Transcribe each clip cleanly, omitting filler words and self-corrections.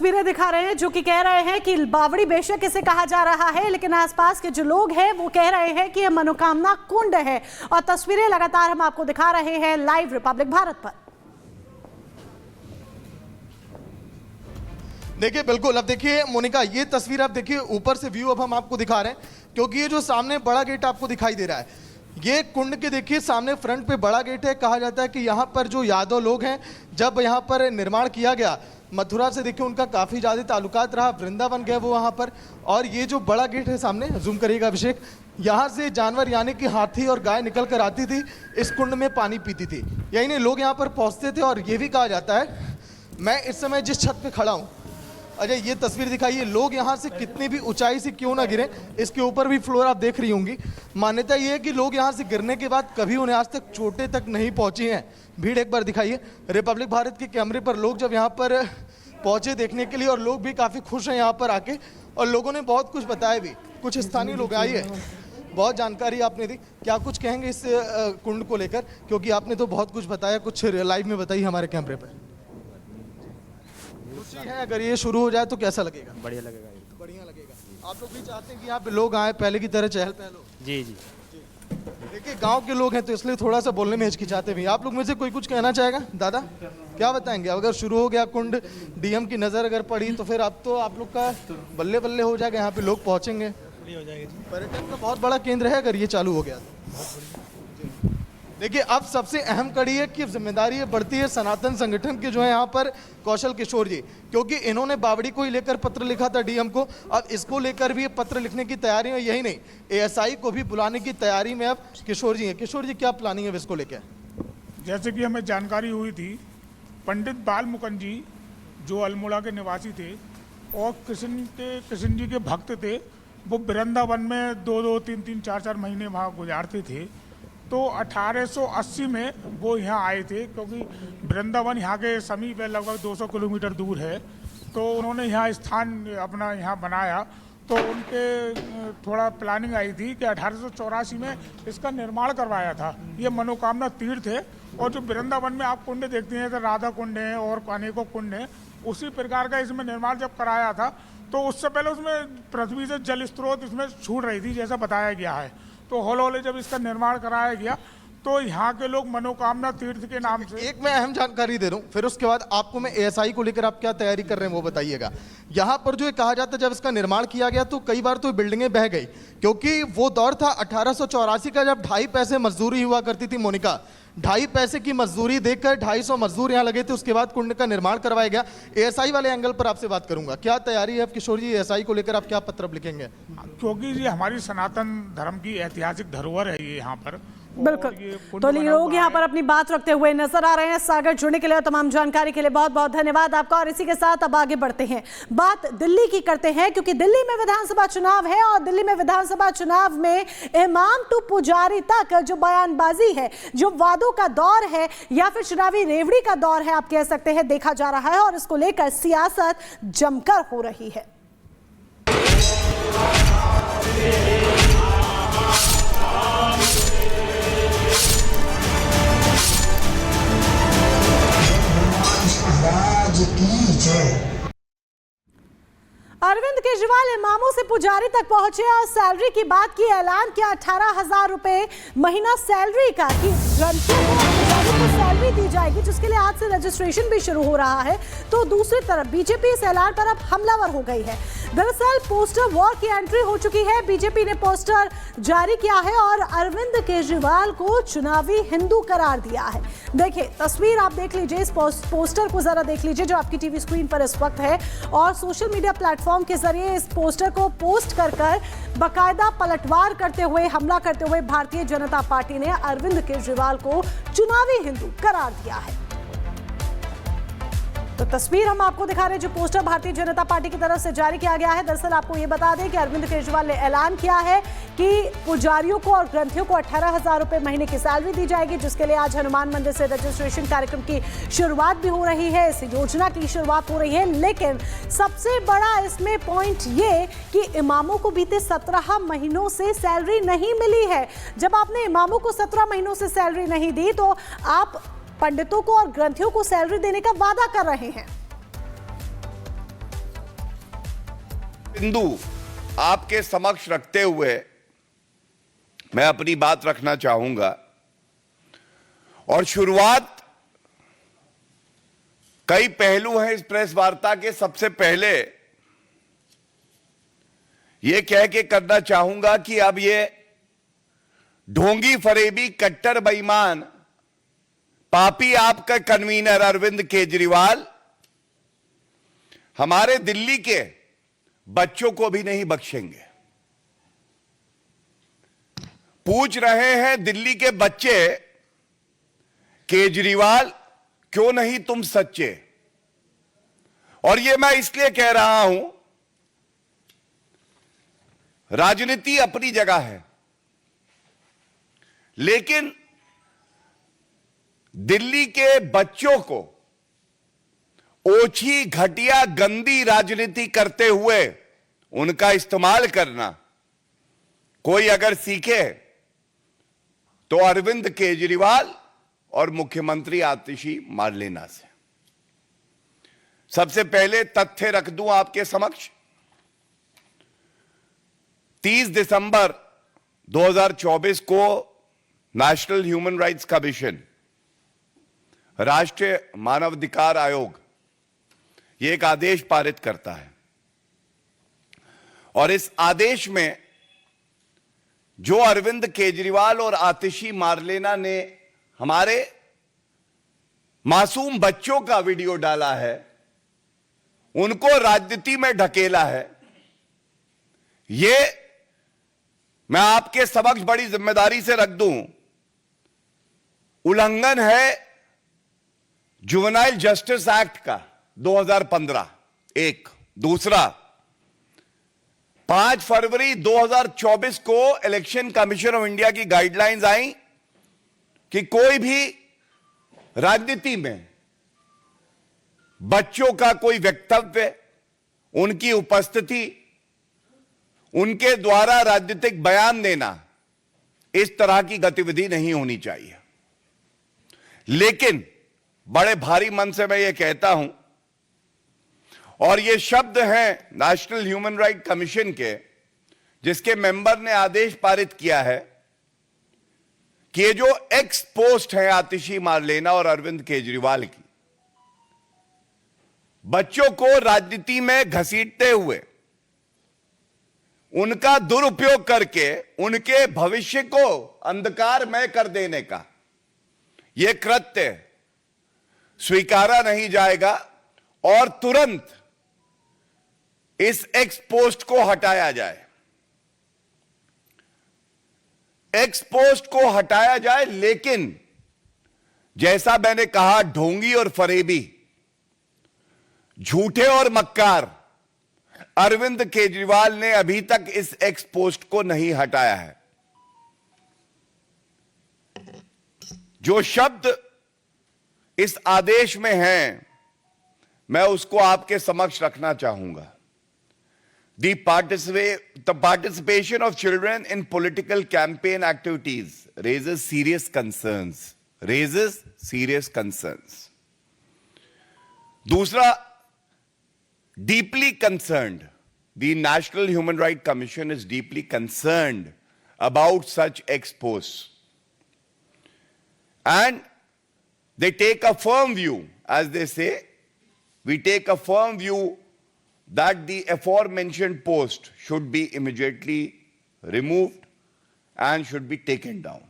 तस्वीरें दिखा रहे हैं जो कि कह रहे हैं कि बावड़ी बेशक इसे कहा जा रहा है, लेकिन आसपास के जो लोग हैं वो कह रहे हैं कि यह मनोकामना कुंड है। और तस्वीरें लगातार हम आपको दिखा रहे हैं लाइव रिपब्लिक भारत पर। देखिए बिल्कुल, अब देखिए मोनिका, ये तस्वीर आप देखिए, ऊपर से व्यू अब हम आपको दिखा रहे हैं, क्योंकि ये जो सामने बड़ा गेट आपको दिखाई दे रहा है, ये कुंड के देखिए सामने फ्रंट पे बड़ा गेट है। कहा जाता है कि यहाँ पर जो यादव लोग हैं, जब यहाँ पर निर्माण किया गया, मथुरा से देखिए उनका काफ़ी ज़्यादा ताल्लुकात रहा, वृंदावन गए वो वहाँ पर। और ये जो बड़ा गेट है सामने, जूम करिएगा अभिषेक, यहाँ से जानवर यानी कि हाथी और गाय निकल कर आती थी, इस कुंड में पानी पीती थी। यही नहीं, लोग यहाँ पर पहुँचते थे। और ये भी कहा जाता है, मैं इस समय जिस छत पर खड़ा हूँ, अजय ये तस्वीर दिखाइए, लोग यहाँ से कितनी भी ऊंचाई से क्यों ना गिरे, इसके ऊपर भी फ्लोर आप देख रही होंगी, मान्यता ये है कि लोग यहाँ से गिरने के बाद कभी उन्हें आज तक चोटें तक नहीं पहुँची हैं। भीड़ एक बार दिखाइए रिपब्लिक भारत के कैमरे पर, लोग जब यहाँ पर पहुँचे देखने के लिए, और लोग भी काफ़ी खुश हैं यहाँ पर आके, और लोगों ने बहुत कुछ बताया भी। कुछ स्थानीय लोग आए हैं, बहुत जानकारी आपने दी, क्या कुछ कहेंगे इस कुंड को लेकर, क्योंकि आपने तो बहुत कुछ बताया, कुछ लाइव में बताइए हमारे कैमरे पर। है, अगर ये शुरू हो जाए तो कैसा लगेगा? बढ़िया लगेगा, बढ़िया लगेगा। आप लोग भी चाहते हैं कि यहाँ पे लोग आए, पहले की तरह चहल पहल हो? जी जी। देखिए गांव के लोग हैं तो इसलिए थोड़ा सा बोलने में हिचकिचाते भी। आप लोग में से कोई कुछ कहना चाहेगा? दादा क्या बताएंगे, अगर शुरू हो गया कुंड, डीएम की नज़र अगर पड़ी, तो फिर अब तो आप लोग का बल्ले बल्ले हो जाएगा, यहाँ पे लोग पहुँचेंगे, पर्यटन का बहुत बड़ा केंद्र है अगर ये चालू हो गया तो। देखिए अब सबसे अहम कड़ी है कि जिम्मेदारी बढ़ती है सनातन संगठन के जो है यहाँ पर कौशल किशोर जी, क्योंकि इन्होंने बावड़ी को ही लेकर पत्र लिखा था डीएम को, अब इसको लेकर भी पत्र लिखने की तैयारी है। यही नहीं, एएसआई को भी बुलाने की तैयारी में अब किशोर जी हैं। किशोर जी क्या प्लानिंग है इसको लेकर? जैसे कि हमें जानकारी हुई थी, पंडित बाल मुकुंद जी जो अल्मोड़ा के निवासी थे और कृष्ण जी के भक्त थे, वो वृंदावन में 2-2, 3-3, 4-4 महीने वहाँ गुजारते थे। तो 1880 में वो यहाँ आए थे, क्योंकि वृंदावन यहाँ के समीप है, लगभग 200 किलोमीटर दूर है। तो उन्होंने यहाँ स्थान अपना यहाँ बनाया, तो उनके थोड़ा प्लानिंग आई थी कि 1884 में इसका निर्माण करवाया था। ये मनोकामना तीर्थ है, और जो वृंदावन में आप कुंड देखते हैं तो राधा कुंड है और अनेकों कुंड हैं, उसी प्रकार का इसमें निर्माण जब कराया था, तो उससे पहले उसमें पृथ्वी से जल स्रोत इसमें छूट रही थी जैसा बताया गया है। तो हौले हौले जब इसका निर्माण कराया गया, तो यहाँ के लोग मनोकामना तीर्थ के नाम से। एक मैं अहम जानकारी दे दूं, फिर उसके बाद आपको मैं एएसआई को लेकर आप क्या तैयारी कर रहे हैं वो बताइएगा। यहाँ पर जो ये कहा जाता है, जब इसका निर्माण किया गया तो कई बार तो बिल्डिंगें बह गई, क्योंकि वो दौर था 1884 का, जब 2.5 पैसे मजदूरी हुआ करती थी। मोनिका, 2.5 पैसे की मजदूरी देकर 250 मजदूर यहाँ लगे थे, उसके बाद कुंड का निर्माण करवाया गया। एएसआई वाले एंगल पर आपसे बात करूंगा, क्या तैयारी है किशोर जी, एएसआई को लेकर आप क्या पत्र लिखेंगे? क्योंकि ये हमारी सनातन धर्म की ऐतिहासिक धरोहर है ये यहाँ पर। बिल्कुल, तो लोग यहाँ पर अपनी बात रखते हुए नजर आ रहे हैं। सागर, जुड़ने के लिए और तमाम जानकारी के लिए बहुत बहुत धन्यवाद आपका। और इसी के साथ अब आगे बढ़ते हैं, बात दिल्ली की करते हैं, क्योंकि दिल्ली में विधानसभा चुनाव है, और दिल्ली में विधानसभा चुनाव में इमाम टू पुजारी तक जो बयानबाजी है, जो वादों का दौर है या फिर चुनावी रेवड़ी का दौर है आप कह सकते हैं, देखा जा रहा है, और इसको लेकर सियासत जमकर हो रही है। अरविंद केजरीवाल इमामों से पुजारी तक पहुंचे और सैलरी की बात की, ऐलान किया 18,000 रुपए महीना सैलरी का, कि ग्रंथियों को पुजारी को सैलरी दी जाएगी, जिसके लिए आज से रजिस्ट्रेशन भी शुरू हो रहा है। तो दूसरी तरफ बीजेपी इस ऐलान पर अब हमलावर हो गई है। दरअसल पोस्टर वॉर की एंट्री हो चुकी है, बीजेपी ने पोस्टर जारी किया है और अरविंद केजरीवाल को चुनावी हिंदू करार दिया है। देखिए तस्वीर आप देख लीजिए, इस पोस्टर को जरा देख लीजिए जो आपकी टीवी स्क्रीन पर इस वक्त है, और सोशल मीडिया प्लेटफॉर्म के जरिए इस पोस्टर को पोस्ट कर बकायदा पलटवार करते हुए, हमला करते हुए भारतीय जनता पार्टी ने अरविंद केजरीवाल को चुनावी हिंदू करार दिया है। तो तस्वीर हम आपको दिखा रहे हैं, जो पोस्टर भारतीय जनता पार्टी की तरफ से जारी किया गया है। दरअसल आपको ये बता दें कि अरविंद केजरीवाल ने ऐलान किया है कि पुजारियों को और ग्रंथियों को 18,000 रुपए महीने की सैलरी दी जाएगी, जिसके लिए आज हनुमान मंदिर से रजिस्ट्रेशन कार्यक्रम की शुरुआत भी हो रही है, इस योजना की शुरुआत हो रही है। लेकिन सबसे बड़ा इसमें पॉइंट ये कि इमामों को बीते 17 महीनों से सैलरी नहीं मिली है। जब आपने इमामों को 17 महीनों से सैलरी नहीं दी, तो आप पंडितों को और ग्रंथियों को सैलरी देने का वादा कर रहे हैं। बिंदु आपके समक्ष रखते हुए मैं अपनी बात रखना चाहूंगा और शुरुआत कई पहलू हैं इस प्रेस वार्ता के। सबसे पहले यह कह के करना चाहूंगा कि अब ये ढोंगी फरेबी कट्टर बेईमान पापी आपका कन्वीनर अरविंद केजरीवाल हमारे दिल्ली के बच्चों को भी नहीं बख्शेंगे। पूछ रहे हैं दिल्ली के बच्चे, केजरीवाल क्यों नहीं तुम सच्चे? और यह मैं इसलिए कह रहा हूं, राजनीति अपनी जगह है, लेकिन दिल्ली के बच्चों को ओछी घटिया गंदी राजनीति करते हुए उनका इस्तेमाल करना कोई अगर सीखे तो अरविंद केजरीवाल और मुख्यमंत्री आतिशी मारलेना से। सबसे पहले तथ्य रख दूं आपके समक्ष। 30 दिसंबर 2024 को नेशनल ह्यूमन राइट्स कमीशन, राष्ट्रीय मानवाधिकार आयोग, यह एक आदेश पारित करता है और इस आदेश में जो अरविंद केजरीवाल और आतिशी मारलेना ने हमारे मासूम बच्चों का वीडियो डाला है, उनको राजनीति में ढकेला है, यह मैं आपके समक्ष बड़ी जिम्मेदारी से रख दूं, उल्लंघन है जुवेनाइल जस्टिस एक्ट का 2015। एक दूसरा, 5 फरवरी 2024 को इलेक्शन कमीशन ऑफ इंडिया की गाइडलाइंस आई कि कोई भी राजनीति में बच्चों का कोई वक्तव्य, उनकी उपस्थिति, उनके द्वारा राजनीतिक बयान देना, इस तरह की गतिविधि नहीं होनी चाहिए। लेकिन बड़े भारी मन से मैं ये कहता हूं, और ये शब्द हैं नेशनल ह्यूमन राइट कमीशन के, जिसके मेंबर ने आदेश पारित किया है कि ये जो एक्स पोस्ट है आतिशी मारलेना और अरविंद केजरीवाल की, बच्चों को राजनीति में घसीटते हुए उनका दुरुपयोग करके उनके भविष्य को अंधकारमय कर देने का यह कृत्य स्वीकारा नहीं जाएगा और तुरंत इस एक्स पोस्ट को हटाया जाए। एक्स पोस्ट को हटाया जाए, लेकिन जैसा मैंने कहा, ढोंगी और फरेबी, झूठे और मक्कार अरविंद केजरीवाल ने अभी तक इस एक्स पोस्ट को नहीं हटाया है। जो शब्द इस आदेश में हैं, मैं उसको आपके समक्ष रखना चाहूंगा। The participation of children in political campaign activities raises serious concerns. Raises serious concerns. दूसरा, deeply concerned. The National Human Rights Commission is deeply concerned about such expos. And they take a firm view, as they say, we take a firm view that the aforementioned post should be immediately removed and should be taken down.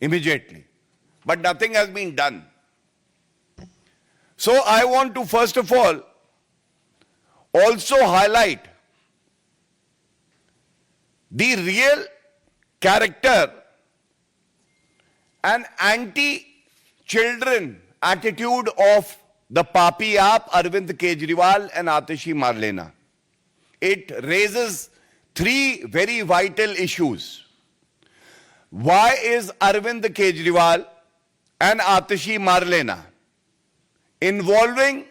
Immediately. But nothing has been done. So I want to first of all also highlight the real character and anti-children attitude of the Papi Aap, Arvind Kejriwal and Atishi Marlena. It raises 3 very vital issues. Why is Arvind Kejriwal and Atishi Marlena involving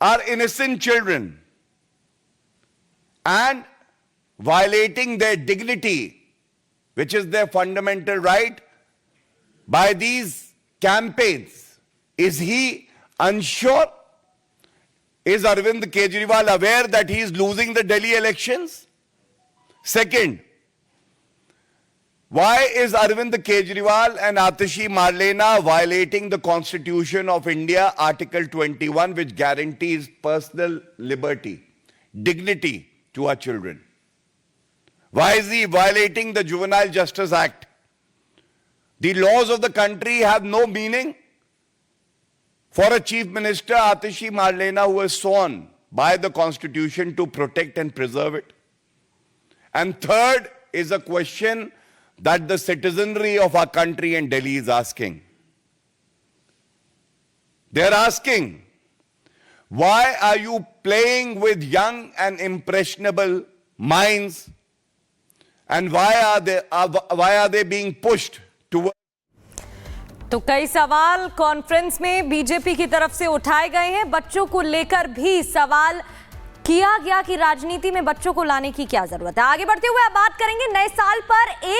our innocent children and violating their dignity, which is their fundamental right, by these campaigns? Is he unsure? Is Arvind Kejriwal aware that he is losing the Delhi elections? Second, why is Arvind Kejriwal and Atishi Marlena violating the Constitution of India, Article 21, which guarantees personal liberty, dignity to our children? Why is he violating the Juvenile Justice Act? The laws of the country have no meaning for a Chief Minister, Atishi Marlena, who was sworn by the Constitution to protect and preserve it. And third is a question that the citizenry of our country and Delhi is asking. They're asking, why are you playing with young and impressionable minds, and why are they being pushed towards? तो कई सवाल conference में BJP की तरफ से उठाए गए हैं। बच्चों को लेकर भी सवाल किया गया कि राजनीति में बच्चों को लाने की क्या जरूरत है। आगे बढ़ते हुए अब बात करेंगे नए साल पर एक